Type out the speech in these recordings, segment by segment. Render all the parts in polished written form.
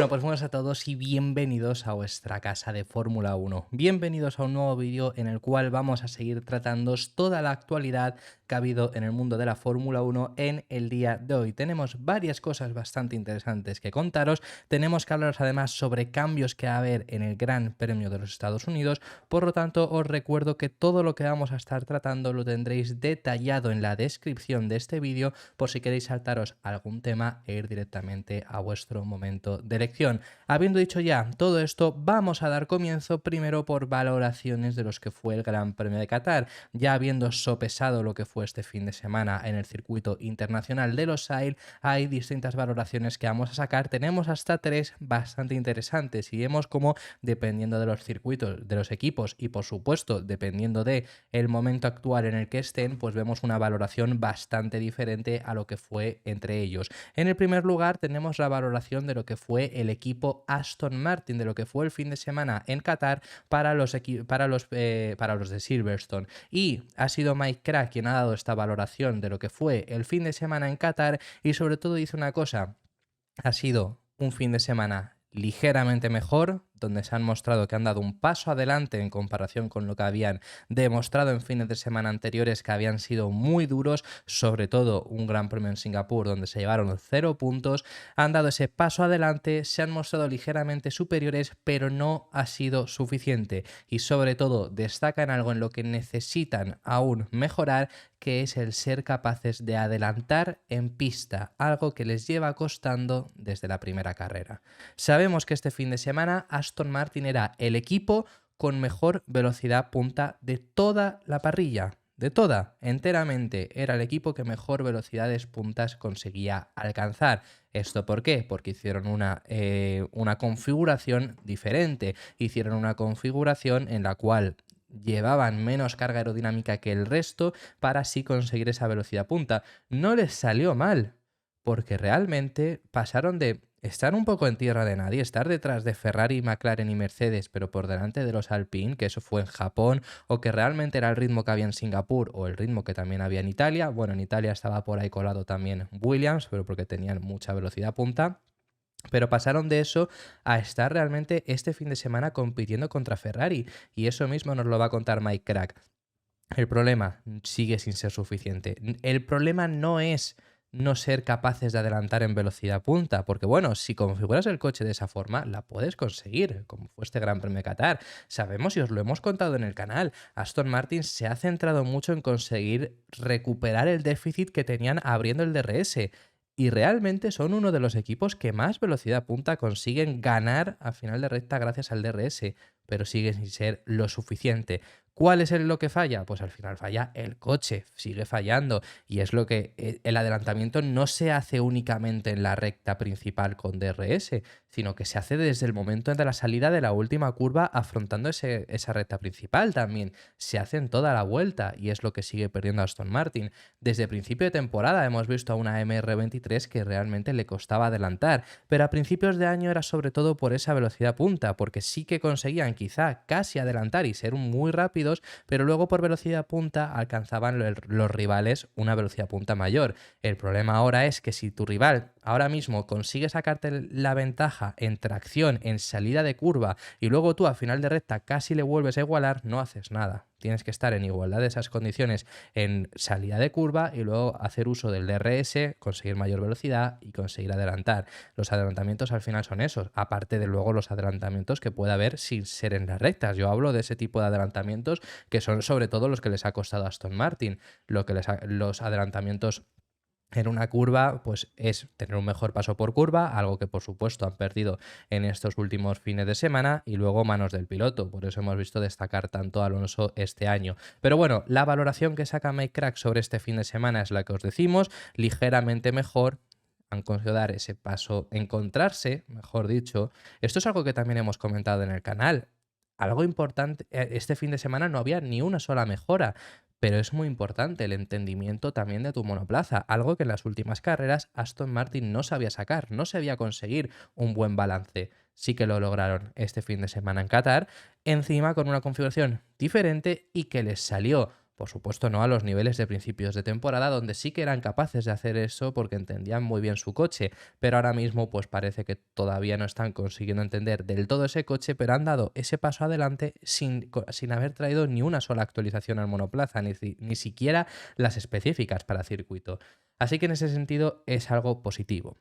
Bueno, pues buenas a todos y bienvenidos a vuestra casa de Fórmula 1. Bienvenidos a un nuevo vídeo en el cual vamos a seguir tratando toda la actualidad que ha habido en el mundo de la Fórmula 1 en el día de hoy. Tenemos varias cosas bastante interesantes que contaros. Tenemos que hablaros además sobre cambios que va a haber en el Gran Premio de los Estados Unidos. Por lo tanto, os recuerdo que todo lo que vamos a estar tratando lo tendréis detallado en la descripción de este vídeo por si queréis saltaros algún tema e ir directamente a vuestro momento de elección. Habiendo dicho ya todo esto, vamos a dar comienzo primero por valoraciones de los que fue el Gran Premio de Qatar. Ya habiendo sopesado lo que fue este fin de semana en el circuito internacional de los Losail, hay distintas valoraciones que vamos a sacar. Tenemos hasta 3 bastante interesantes y vemos cómo, dependiendo de los circuitos, de los equipos y por supuesto dependiendo de el momento actual en el que estén, pues vemos una valoración bastante diferente a lo que fue entre ellos. En el primer lugar tenemos la valoración de lo que fue el equipo Aston Martin, de lo que fue el fin de semana en Qatar para los de Silverstone. Y ha sido Mike Krack quien ha dado esta valoración de lo que fue el fin de semana en Qatar y sobre todo dice una cosa: ha sido un fin de semana ligeramente mejor, donde se han mostrado que han dado un paso adelante en comparación con lo que habían demostrado en fines de semana anteriores, que habían sido muy duros, sobre todo un Gran Premio en Singapur donde se llevaron 0 puntos. Han dado ese paso adelante, se han mostrado ligeramente superiores, pero no ha sido suficiente y sobre todo destacan algo en lo que necesitan aún mejorar, que es el ser capaces de adelantar en pista, algo que les lleva costando desde la primera carrera. Sabemos que este fin de semana Aston Martin era el equipo con mejor velocidad punta de toda la parrilla. De toda, enteramente, era el equipo que mejor velocidades puntas conseguía alcanzar. ¿Esto por qué? Porque hicieron una configuración diferente. Hicieron una configuración en la cual llevaban menos carga aerodinámica que el resto para así conseguir esa velocidad punta. No les salió mal, porque realmente pasaron de estar un poco en tierra de nadie, estar detrás de Ferrari, McLaren y Mercedes, pero por delante de los Alpine, que eso fue en Japón, o que realmente era el ritmo que había en Singapur, o el ritmo que también había en Italia. Bueno, en Italia estaba por ahí colado también Williams, pero porque tenían mucha velocidad punta. Pero pasaron de eso a estar realmente este fin de semana compitiendo contra Ferrari. Y eso mismo nos lo va a contar Mike Krack. El problema sigue sin ser suficiente. El problema no es no ser capaces de adelantar en velocidad punta, porque bueno, si configuras el coche de esa forma, la puedes conseguir, como fue este Gran Premio de Qatar. Sabemos y os lo hemos contado en el canal, Aston Martin se ha centrado mucho en conseguir recuperar el déficit que tenían abriendo el DRS. Y realmente son uno de los equipos que más velocidad punta consiguen ganar a final de recta gracias al DRS, pero sigue sin ser lo suficiente. ¿Cuál es lo que falla? Pues al final falla el coche, sigue fallando. Y es lo que el adelantamiento no se hace únicamente en la recta principal con DRS, sino que se hace desde el momento de la salida de la última curva afrontando esa recta principal también. Se hace en toda la vuelta y es lo que sigue perdiendo Aston Martin. Desde principio de temporada hemos visto a una MR23 que realmente le costaba adelantar, pero a principios de año era sobre todo por esa velocidad punta, porque sí que conseguían quizá casi adelantar y ser muy rápidos, pero luego por velocidad punta alcanzaban los rivales una velocidad punta mayor. El problema ahora es que si tu rival ahora mismo consigue sacarte la ventaja en tracción, en salida de curva, y luego tú a final de recta casi le vuelves a igualar, no haces nada. Tienes que estar en igualdad de esas condiciones en salida de curva y luego hacer uso del DRS, conseguir mayor velocidad y conseguir adelantar. Los adelantamientos al final son esos, aparte de luego los adelantamientos que puede haber sin ser en las rectas. Yo hablo de ese tipo de adelantamientos que son sobre todo los que les ha costado a Aston Martin. Los adelantamientos en una curva, pues es tener un mejor paso por curva, algo que por supuesto han perdido en estos últimos fines de semana, y luego manos del piloto. Por eso hemos visto destacar tanto a Alonso este año. Pero bueno, la valoración que saca Mike Krack sobre este fin de semana es la que os decimos, ligeramente mejor. Han conseguido dar ese paso, encontrarse, mejor dicho. Esto es algo que también hemos comentado en el canal. Algo importante, este fin de semana no había ni una sola mejora. Pero es muy importante el entendimiento también de tu monoplaza, algo que en las últimas carreras Aston Martin no sabía sacar, no sabía conseguir un buen balance. Sí que lo lograron este fin de semana en Qatar, encima con una configuración diferente y que les salió. Por supuesto, no a los niveles de principios de temporada, donde sí que eran capaces de hacer eso porque entendían muy bien su coche, pero ahora mismo pues parece que todavía no están consiguiendo entender del todo ese coche, pero han dado ese paso adelante sin haber traído ni una sola actualización al monoplaza, ni siquiera las específicas para circuito. Así que en ese sentido es algo positivo.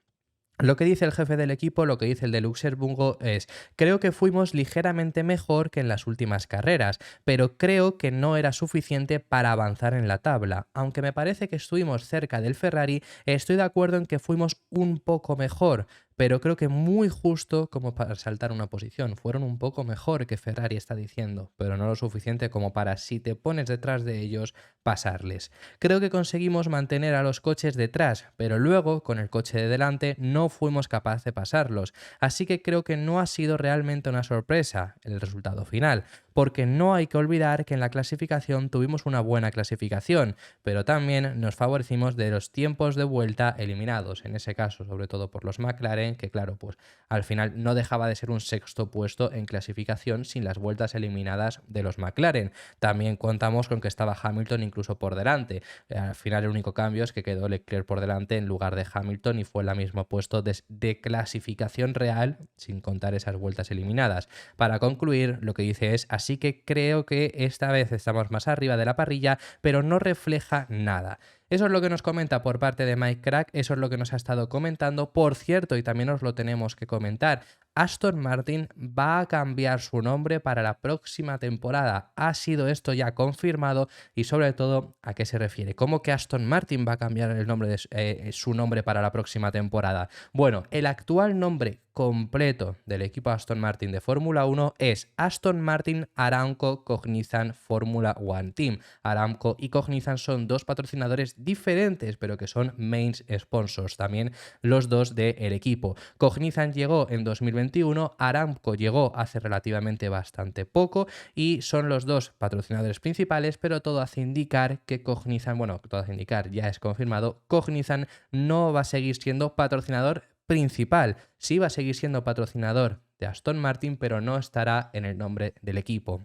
Lo que dice el jefe del equipo, lo que dice el de Luxemburgo es: creo que fuimos ligeramente mejor que en las últimas carreras, pero creo que no era suficiente para avanzar en la tabla. Aunque me parece que estuvimos cerca del Ferrari, estoy de acuerdo en que fuimos un poco mejor, pero creo que muy justo como para saltar una posición. Fueron un poco mejor que Ferrari, está diciendo, pero no lo suficiente como para, si te pones detrás de ellos, pasarles. Creo que conseguimos mantener a los coches detrás, pero luego, con el coche de delante, no fuimos capaces de pasarlos. Así que creo que no ha sido realmente una sorpresa el resultado final, porque no hay que olvidar que en la clasificación tuvimos una buena clasificación, pero también nos favorecimos de los tiempos de vuelta eliminados, en ese caso sobre todo por los McLaren, que claro, pues al final no dejaba de ser un sexto puesto en clasificación sin las vueltas eliminadas de los McLaren. También contamos con que estaba Hamilton incluso por delante. Al final el único cambio es que quedó Leclerc por delante en lugar de Hamilton y fue el mismo puesto de clasificación real, sin contar esas vueltas eliminadas. Para concluir, lo que dice es: así que creo que esta vez estamos más arriba de la parrilla, pero no refleja nada. Eso es lo que nos comenta por parte de Mike Crack, eso es lo que nos ha estado comentando. Por cierto, y también os lo tenemos que comentar, Aston Martin va a cambiar su nombre para la próxima temporada. Ha sido esto ya confirmado y sobre todo, ¿a qué se refiere? ¿Cómo que Aston Martin va a cambiar el nombre de su nombre para la próxima temporada? Bueno, el actual nombre completo del equipo Aston Martin de Fórmula 1 es Aston Martin Aramco Cognizant Fórmula 1 Team. Aramco y Cognizant son dos patrocinadores diferentes, pero que son main sponsors, también los dos del equipo. Cognizant llegó en 2021, Aramco llegó hace relativamente bastante poco y son los dos patrocinadores principales, pero todo hace indicar que Cognizant, bueno, todo hace indicar, ya es confirmado, Cognizant no va a seguir siendo patrocinador principal. Sí va a seguir siendo patrocinador de Aston Martin, pero no estará en el nombre del equipo.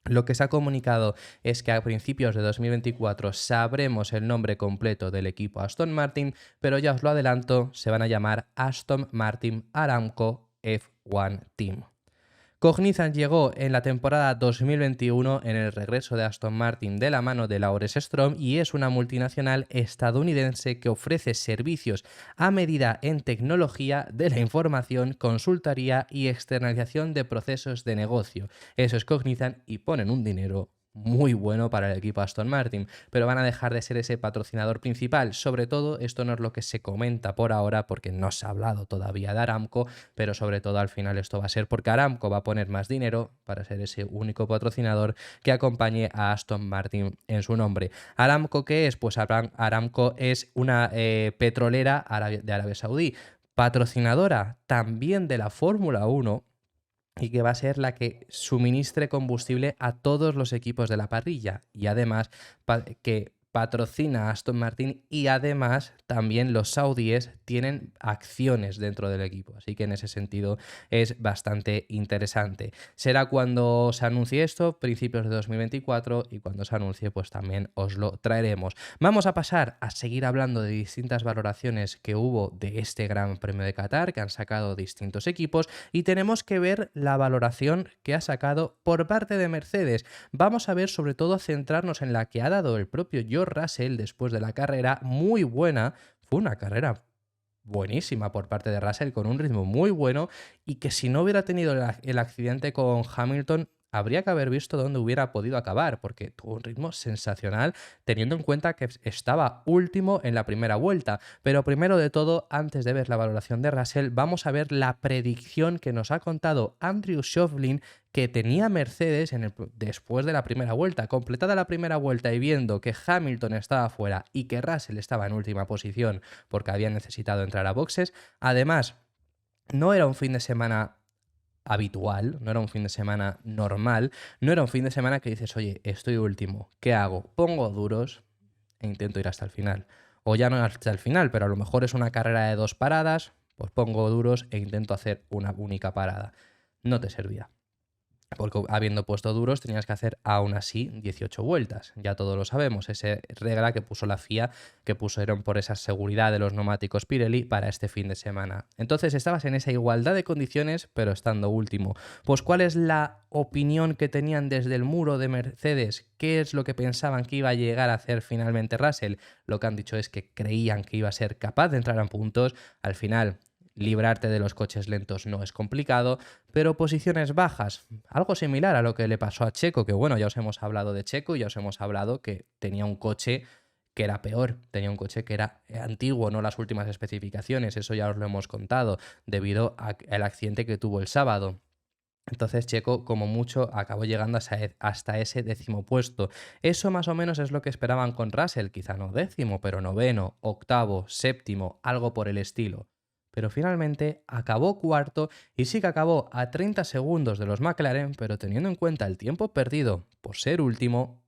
Lo que se ha comunicado es que a principios de 2024 sabremos el nombre completo del equipo Aston Martin, pero ya os lo adelanto, se van a llamar Aston Martin Aramco F1 Team. Cognizant llegó en la temporada 2021 en el regreso de Aston Martin de la mano de Lawrence Stroll y es una multinacional estadounidense que ofrece servicios a medida en tecnología de la información, consultoría y externalización de procesos de negocio. Eso es Cognizant y ponen un dinero muy bueno para el equipo Aston Martin, pero van a dejar de ser ese patrocinador principal. Sobre todo, esto no es lo que se comenta por ahora porque no se ha hablado todavía de Aramco, pero sobre todo al final esto va a ser porque Aramco va a poner más dinero para ser ese único patrocinador que acompañe a Aston Martin en su nombre. ¿Aramco qué es? Pues Aramco es una petrolera de Arabia Saudí, patrocinadora también de la Fórmula 1 y que va a ser la que suministre combustible a todos los equipos de la parrilla y además que patrocina a Aston Martin y además también los saudíes tienen acciones dentro del equipo, así que en ese sentido es bastante interesante. Será cuando se anuncie esto, principios de 2024, y cuando se anuncie pues también os lo traeremos. Vamos a pasar a seguir hablando de distintas valoraciones que hubo de este Gran Premio de Qatar, que han sacado distintos equipos, y tenemos que ver la valoración que ha sacado por parte de Mercedes. Vamos a ver, sobre todo, centrarnos en la que ha dado el propio George Russell después de la carrera, muy buena. Fue una carrera buenísima por parte de Russell, con un ritmo muy bueno, y que si no hubiera tenido el accidente con Hamilton, habría que haber visto dónde hubiera podido acabar, porque tuvo un ritmo sensacional, teniendo en cuenta que estaba último en la primera vuelta. Pero primero de todo, antes de ver la valoración de Russell, vamos a ver la predicción que nos ha contado Andrew Shovlin, que tenía Mercedes después de la primera vuelta. Completada la primera vuelta y viendo que Hamilton estaba fuera y que Russell estaba en última posición porque había necesitado entrar a boxes, además, no era un fin de semana habitual, no era un fin de semana normal, no era un fin de semana que dices: oye, estoy último, ¿qué hago? Pongo duros e intento ir hasta el final. O ya no hasta el final, pero a lo mejor es una carrera de 2 paradas, pues pongo duros e intento hacer una única parada. No te servía. porque habiendo puesto duros tenías que hacer aún así 18 vueltas. Ya todos lo sabemos, esa regla que puso la FIA, que pusieron por esa seguridad de los neumáticos Pirelli para este fin de semana. Entonces estabas en esa igualdad de condiciones, pero estando último. Pues ¿cuál es la opinión que tenían desde el muro de Mercedes? ¿Qué es lo que pensaban que iba a llegar a hacer finalmente Russell? Lo que han dicho es que creían que iba a ser capaz de entrar en puntos. Al final, librarte de los coches lentos no es complicado, pero posiciones bajas, algo similar a lo que le pasó a Checo, que bueno, ya os hemos hablado de Checo y ya os hemos hablado que tenía un coche que era peor, tenía un coche que era antiguo, no las últimas especificaciones, eso ya os lo hemos contado, debido al accidente que tuvo el sábado. Entonces Checo, como mucho, acabó llegando hasta ese 10º puesto. Eso más o menos es lo que esperaban con Russell, quizá no 10º, pero 9º, 8º, 7º, algo por el estilo. Pero finalmente acabó 4º y sí que acabó a 30 segundos de los McLaren, pero teniendo en cuenta el tiempo perdido por ser último,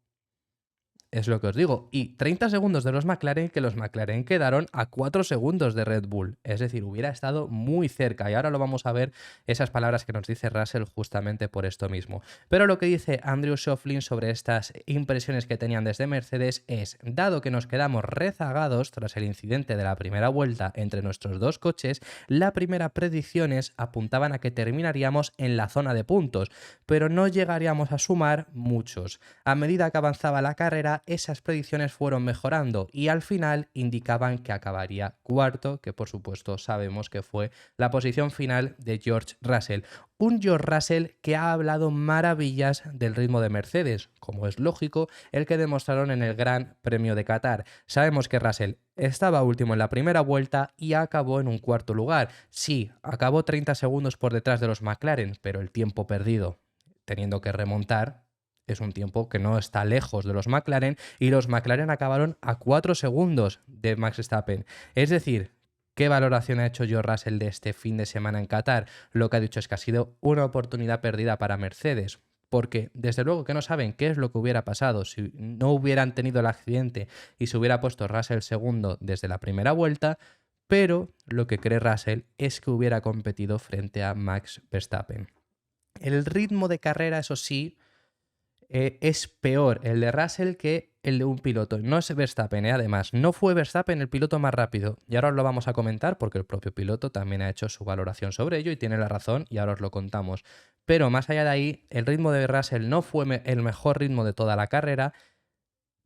es lo que os digo. Y 30 segundos de los McLaren, que los McLaren quedaron a 4 segundos de Red Bull. Es decir, hubiera estado muy cerca. Y ahora lo vamos a ver, esas palabras que nos dice Russell justamente por esto mismo. Pero lo que dice Andrew Shovlin sobre estas impresiones que tenían desde Mercedes es, dado que nos quedamos rezagados tras el incidente de la primera vuelta entre nuestros dos coches, las primeras predicciones apuntaban a que terminaríamos en la zona de puntos, pero no llegaríamos a sumar muchos. A medida que avanzaba la carrera, esas predicciones fueron mejorando y al final indicaban que acabaría 4º, que por supuesto sabemos que fue la posición final de George Russell. Un George Russell que ha hablado maravillas del ritmo de Mercedes, como es lógico, el que demostraron en el Gran Premio de Qatar. Sabemos que Russell estaba último en la primera vuelta y acabó en un 4º lugar. Sí, acabó 30 segundos por detrás de los McLaren, pero el tiempo perdido, teniendo que remontar, es un tiempo que no está lejos de los McLaren y los McLaren acabaron a 4 segundos de Max Verstappen. Es decir, ¿qué valoración ha hecho George Russell de este fin de semana en Qatar? Lo que ha dicho es que ha sido una oportunidad perdida para Mercedes, porque desde luego que no saben qué es lo que hubiera pasado si no hubieran tenido el accidente y se hubiera puesto Russell segundo desde la primera vuelta, pero lo que cree Russell es que hubiera competido frente a Max Verstappen. El ritmo de carrera, eso sí, es peor el de Russell que el de un piloto. No es Verstappen, además. No fue Verstappen el piloto más rápido. Y ahora os lo vamos a comentar porque el propio piloto también ha hecho su valoración sobre ello y tiene la razón y ahora os lo contamos. Pero más allá de ahí, el ritmo de Russell no fue el mejor ritmo de toda la carrera,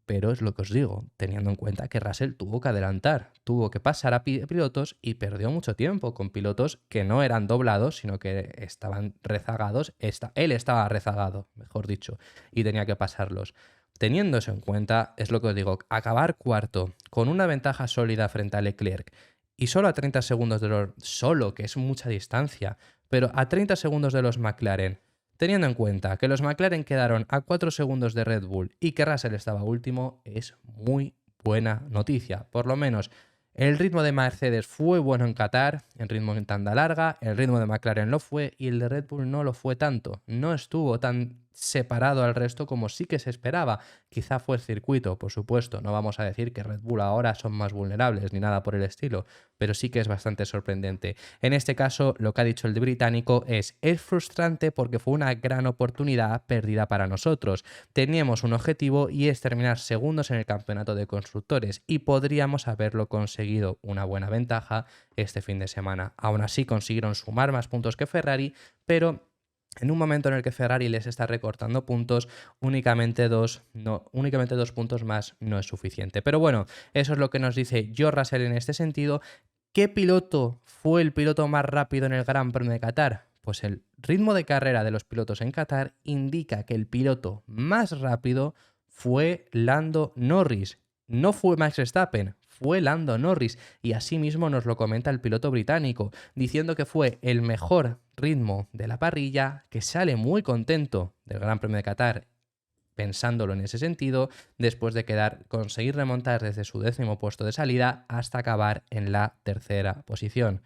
pero es lo que os digo, teniendo en cuenta que Russell tuvo que adelantar, tuvo que pasar a pilotos y perdió mucho tiempo con pilotos que no eran doblados, sino que estaban rezagados. Él estaba rezagado, mejor dicho, y tenía que pasarlos. Teniendo eso en cuenta, es lo que os digo, acabar 4º con una ventaja sólida frente a Leclerc y solo a 30 segundos de los... Solo, que es mucha distancia, pero a 30 segundos de los McLaren, teniendo en cuenta que los McLaren quedaron a 4 segundos de Red Bull y que Russell estaba último, es muy buena noticia. Por lo menos el ritmo de Mercedes fue bueno en Qatar, el ritmo en tanda larga, el ritmo de McLaren lo fue y el de Red Bull no lo fue tanto. No estuvo tan separado al resto como sí que se esperaba. Quizá fue el circuito, por supuesto. No vamos a decir que Red Bull ahora son más vulnerables ni nada por el estilo, pero sí que es bastante sorprendente. En este caso, lo que ha dicho el británico es frustrante porque fue una gran oportunidad perdida para nosotros. Teníamos un objetivo y es terminar segundos en el campeonato de constructores y podríamos haberlo conseguido, una buena ventaja este fin de semana. Aún así consiguieron sumar más puntos que Ferrari, pero en un momento en el que Ferrari les está recortando puntos, únicamente dos puntos más no es suficiente. Pero bueno, eso es lo que nos dice George Russell en este sentido. ¿Qué piloto fue el piloto más rápido en el Gran Premio de Qatar? Pues el ritmo de carrera de los pilotos en Qatar indica que el piloto más rápido fue Lando Norris. No fue Max Verstappen, fue Lando Norris. Y así mismo nos lo comenta el piloto británico, diciendo que fue el mejor ritmo de la parrilla, que sale muy contento del Gran Premio de Qatar, pensándolo en ese sentido, después de conseguir remontar desde su 10º puesto de salida hasta acabar en la 3ª posición.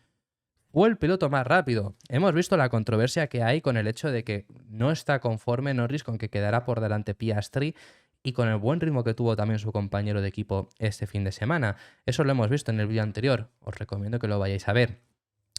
Fue el piloto más rápido. Hemos visto la controversia que hay con el hecho de que no está conforme Norris con que quedará por delante Piastri y con el buen ritmo que tuvo también su compañero de equipo este fin de semana. Eso lo hemos visto en el vídeo anterior. Os recomiendo que lo vayáis a ver.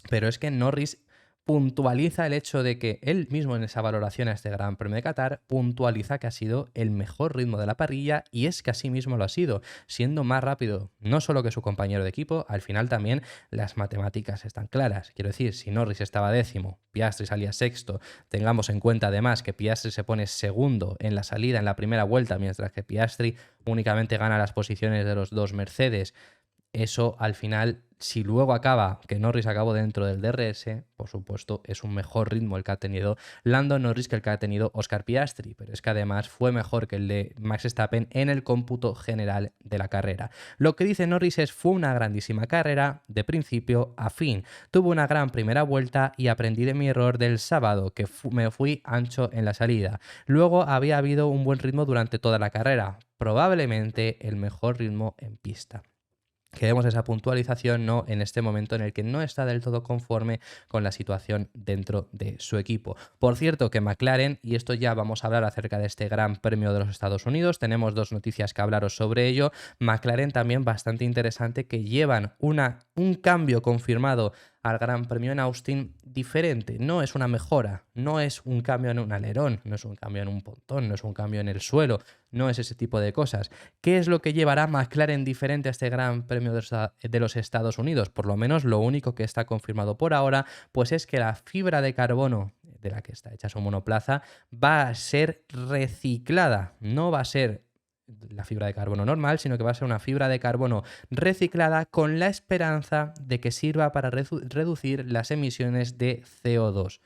Pero es que Norris puntualiza el hecho de que él mismo en esa valoración a este Gran Premio de Qatar puntualiza que ha sido el mejor ritmo de la parrilla y es que así mismo lo ha sido, siendo más rápido no solo que su compañero de equipo, al final también las matemáticas están claras. Quiero decir, si Norris estaba décimo, Piastri salía sexto, tengamos en cuenta además que Piastri se pone segundo en la salida en la primera vuelta, mientras que Piastri únicamente gana las posiciones de los dos Mercedes. Eso al final, si luego acaba, que Norris acabó dentro del DRS, por supuesto, es un mejor ritmo el que ha tenido Lando Norris que el que ha tenido Oscar Piastri, pero es que además fue mejor que el de Max Verstappen en el cómputo general de la carrera. Lo que dice Norris es: fue una grandísima carrera de principio a fin. Tuve una gran primera vuelta y aprendí de mi error del sábado, que me fui ancho en la salida. Luego había habido un buen ritmo durante toda la carrera, probablemente el mejor ritmo en pista. Que vemos esa puntualización, ¿no?, en este momento en el que no está del todo conforme con la situación dentro de su equipo. Por cierto, que McLaren, y esto ya vamos a hablar acerca de este Gran Premio de los Estados Unidos, tenemos dos noticias que hablaros sobre ello. McLaren también bastante interesante, que llevan un cambio confirmado al Gran Premio en Austin diferente. No es una mejora, no es un cambio en un alerón, no es un cambio en un pontón, no es un cambio en el suelo, no es ese tipo de cosas. ¿Qué es lo que llevará McLaren diferente a este Gran Premio de los Estados Unidos? Por lo menos lo único que está confirmado por ahora, pues es que la fibra de carbono de la que está hecha su monoplaza va a ser reciclada, no va a ser la fibra de carbono normal, sino que va a ser una fibra de carbono reciclada con la esperanza de que sirva para reducir las emisiones de CO2.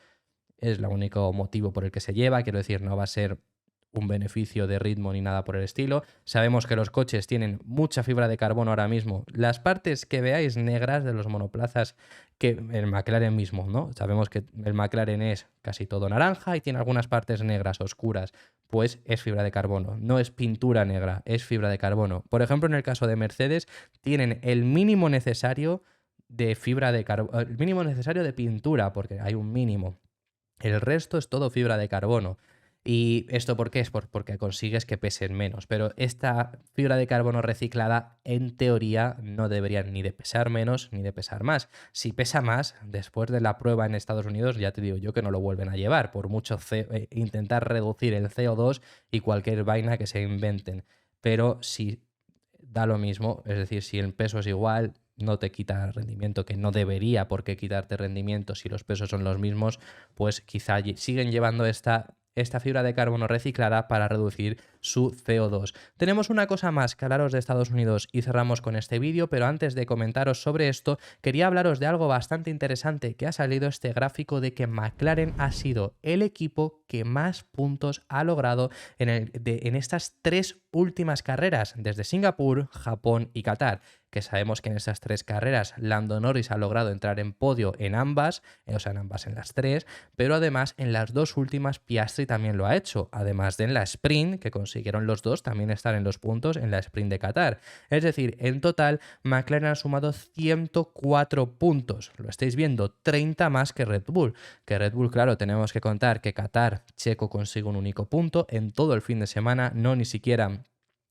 Es el único motivo por el que se lleva, quiero decir, no va a ser un beneficio de ritmo ni nada por el estilo. Sabemos que los coches tienen mucha fibra de carbono ahora mismo. Las partes que veáis negras de los monoplazas, que el McLaren mismo, ¿no? Sabemos que el McLaren es casi todo naranja y tiene algunas partes negras oscuras, pues es fibra de carbono, no es pintura negra, es fibra de carbono. Por ejemplo, en el caso de Mercedes, tienen el mínimo necesario de fibra de carbono, el mínimo necesario de pintura, porque hay un mínimo. El resto es todo fibra de carbono. ¿Y esto por qué? Es porque consigues que pesen menos. Pero esta fibra de carbono reciclada, en teoría, no debería ni de pesar menos ni de pesar más. Si pesa más, después de la prueba en Estados Unidos, ya te digo yo que no lo vuelven a llevar, por mucho intentar reducir el CO2 y cualquier vaina que se inventen. Pero si da lo mismo, es decir, si el peso es igual, no te quita rendimiento, que no debería por qué quitarte rendimiento si los pesos son los mismos, pues quizá siguen llevando esta fibra de carbono reciclada para reducir su CO2. Tenemos una cosa más que hablaros de Estados Unidos y cerramos con este vídeo, pero antes de comentaros sobre esto, quería hablaros de algo bastante interesante que ha salido este gráfico de que McLaren ha sido el equipo que más puntos ha logrado en estas tres últimas carreras, desde Singapur, Japón y Qatar, que sabemos que en estas tres carreras Lando Norris ha logrado entrar en podio en ambas, o sea, en ambas, en las tres, pero además en las dos últimas Piastri también lo ha hecho, además de en la sprint, que consiguieron los dos también estar en los puntos en la sprint de Qatar. Es decir, en total McLaren ha sumado 104 puntos, lo estáis viendo, 30 más que Red Bull, claro, tenemos que contar que Qatar, Checo consigue un único punto en todo el fin de semana, no ni siquiera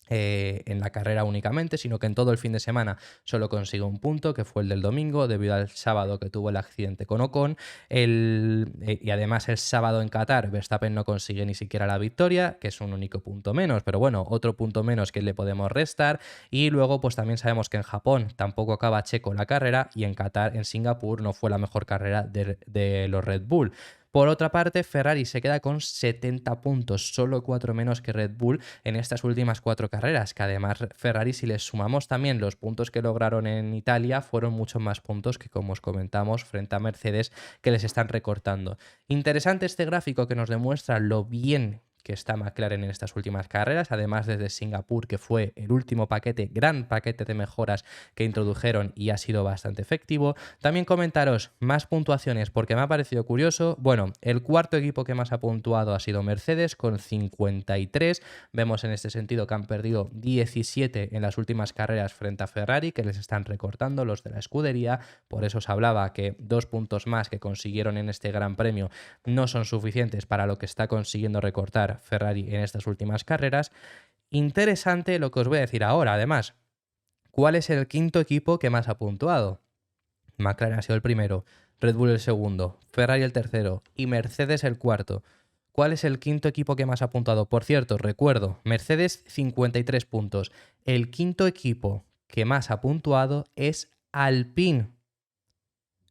en la carrera únicamente, sino que en todo el fin de semana solo consiguió un punto, que fue el del domingo, debido al sábado que tuvo el accidente con Ocon. Y además el sábado en Qatar Verstappen no consigue ni siquiera la victoria, que es un único punto menos, pero bueno, otro punto menos que le podemos restar. Y luego pues también sabemos que en Japón tampoco acaba Checo la carrera, y en Qatar, en Singapur, no fue la mejor carrera de los Red Bull. Por otra parte, Ferrari se queda con 70 puntos, solo 4 menos que Red Bull en estas últimas 4 carreras, que además Ferrari, si les sumamos también los puntos que lograron en Italia, fueron muchos más puntos que, como os comentamos, frente a Mercedes, que les están recortando. Interesante este gráfico que nos demuestra lo bien que está McLaren en estas últimas carreras, además desde Singapur, que fue el último gran paquete de mejoras que introdujeron y ha sido bastante efectivo. También comentaros más puntuaciones, porque me ha parecido curioso. Bueno, el cuarto equipo que más ha puntuado ha sido Mercedes, con 53. Vemos en este sentido que han perdido 17 en las últimas carreras frente a Ferrari, que les están recortando los de la escudería. Por eso os hablaba que 2 puntos más que consiguieron en este Gran Premio no son suficientes para lo que está consiguiendo recortar Ferrari en estas últimas carreras. Interesante lo que os voy a decir ahora, además. ¿Cuál es el quinto equipo que más ha puntuado? McLaren ha sido el primero. Red Bull el segundo, Ferrari el tercero y Mercedes el cuarto. ¿Cuál es el quinto equipo que más ha puntuado? Por cierto, recuerdo, Mercedes 53 puntos. El quinto equipo que más ha puntuado es Alpine,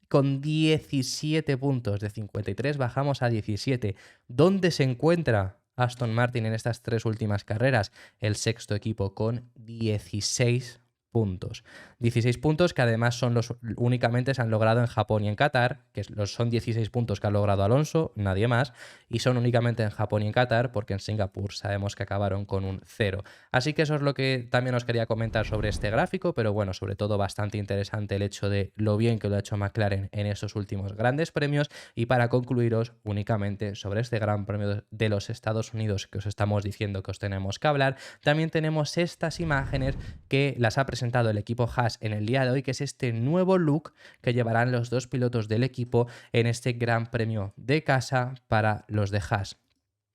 con 17 puntos. De 53 bajamos a 17. ¿Dónde se encuentra Aston Martin en estas 3 últimas carreras? El sexto equipo con 16 puntos. 16 puntos que además son los únicamente se han logrado en Japón y en Qatar, que son 16 puntos que ha logrado Alonso, nadie más, y son únicamente en Japón y en Qatar, porque en Singapur sabemos que acabaron con un 0. Así que eso es lo que también os quería comentar sobre este gráfico, pero bueno, sobre todo bastante interesante el hecho de lo bien que lo ha hecho McLaren en estos últimos grandes premios. Y para concluiros únicamente sobre este Gran Premio de los Estados Unidos que os estamos diciendo que os tenemos que hablar, también tenemos estas imágenes que las ha presentado el equipo Haas en el día de hoy, que es este nuevo look que llevarán los dos pilotos del equipo en este Gran Premio de casa para los de Haas.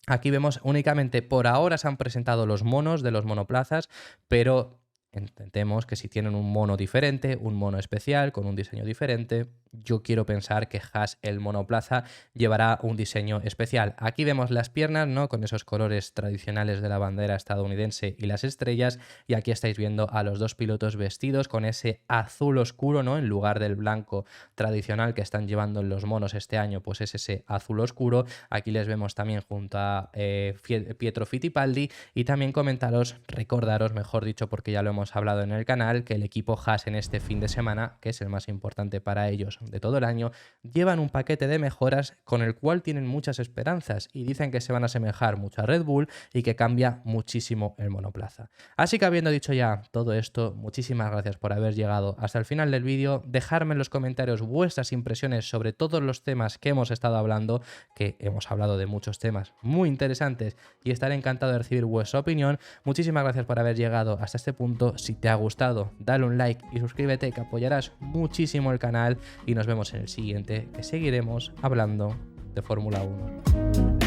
Aquí vemos únicamente, por ahora se han presentado los monos de los monoplazas, pero entendemos que si tienen un mono diferente, un mono especial, con un diseño diferente, yo quiero pensar que Haas, el monoplaza, llevará un diseño especial. Aquí vemos las piernas, ¿no? Con esos colores tradicionales de la bandera estadounidense y las estrellas, y aquí estáis viendo a los dos pilotos vestidos con ese azul oscuro, ¿no? En lugar del blanco tradicional que están llevando en los monos este año, pues es ese azul oscuro. Aquí les vemos también junto a Pietro Fittipaldi, y también recordaros, mejor dicho, porque ya lo hemos hablado en el canal, que el equipo Haas en este fin de semana, que es el más importante para ellos de todo el año, llevan un paquete de mejoras con el cual tienen muchas esperanzas y dicen que se van a asemejar mucho a Red Bull y que cambia muchísimo el monoplaza. Así que habiendo dicho ya todo esto, muchísimas gracias por haber llegado hasta el final del vídeo. Dejadme en los comentarios vuestras impresiones sobre todos los temas que hemos estado hablando, que hemos hablado de muchos temas muy interesantes y estaré encantado de recibir vuestra opinión. Muchísimas gracias por haber llegado hasta este punto. Si te ha gustado, dale un like y suscríbete, que apoyarás muchísimo el canal, y nos vemos en el siguiente, que seguiremos hablando de Fórmula 1.